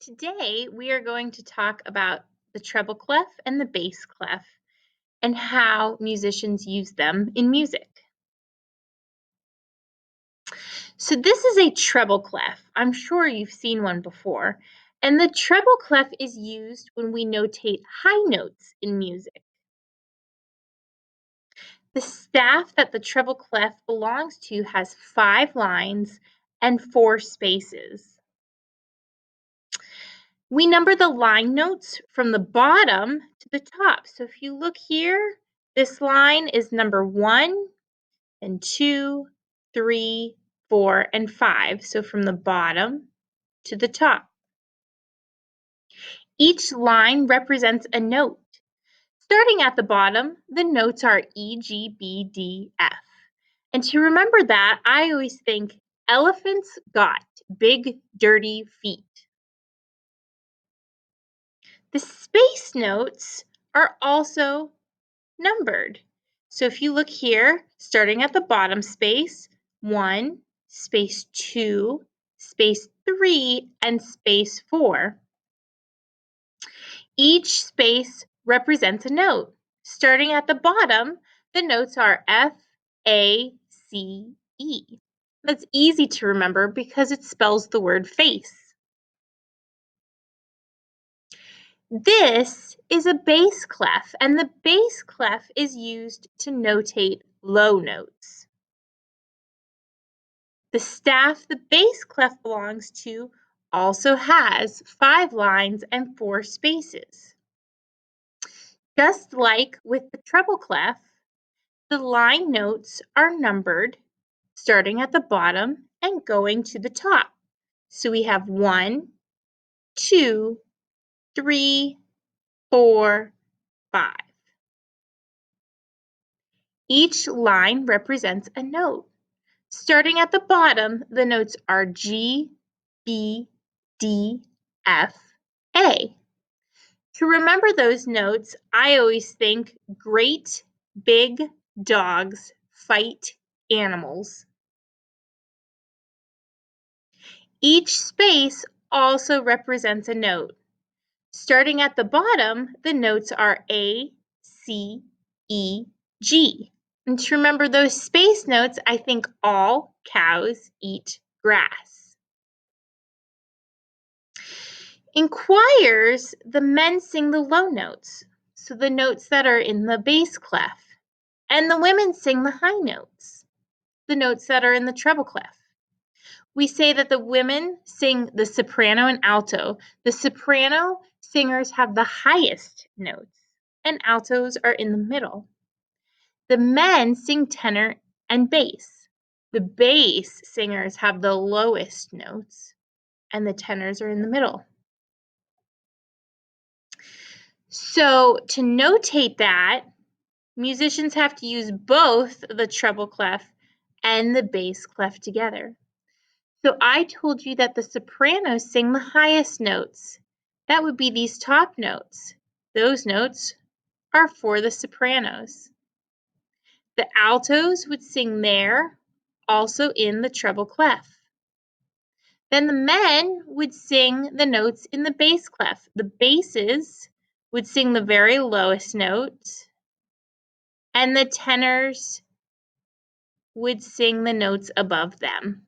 Today, we are going to talk about the treble clef and the bass clef and how musicians use them in music. So this is a treble clef. I'm sure you've seen one before. And the treble clef is used when we notate high notes in music. The staff that the treble clef belongs to has 5 lines and 4 spaces. We number the line notes from the bottom to the top. So if you look here, this line is number 1 and 2, 3, 4, and 5. So from the bottom to the top. Each line represents a note. Starting at the bottom, the notes are E, G, B, D, F. And to remember that, I always think elephants got big, dirty feet. The space notes are also numbered. So if you look here, starting at the bottom space, 1, space 2, space 3, and space 4. Each space represents a note. Starting at the bottom, the notes are F, A, C, E. That's easy to remember because it spells the word face. This is a bass clef, and the bass clef is used to notate low notes. The staff the bass clef belongs to also has 5 lines and 4 spaces. Just like with the treble clef, the line notes are numbered starting at the bottom and going to the top. So we have 1, 2, 3, 4, 5. Each line represents a note. Starting at the bottom, the notes are G, B, D, F, A. To remember those notes, I always think great big dogs fight animals. Each space also represents a note. Starting at the bottom, the notes are A, C, E, G. And to remember those space notes, I think all cows eat grass. In choirs, the men sing the low notes, so the notes that are in the bass clef, and the women sing the high notes, the notes that are in the treble clef. We say that the women sing the soprano and alto. The soprano singers have the highest notes, and altos are in the middle. The men sing tenor and bass. The bass singers have the lowest notes, and the tenors are in the middle. So to notate that, musicians have to use both the treble clef and the bass clef together. So I told you that the sopranos sing the highest notes. That would be these top notes. Those notes are for the sopranos. The altos would sing there, also in the treble clef. Then the men would sing the notes in the bass clef. The basses would sing the very lowest notes, and the tenors would sing the notes above them.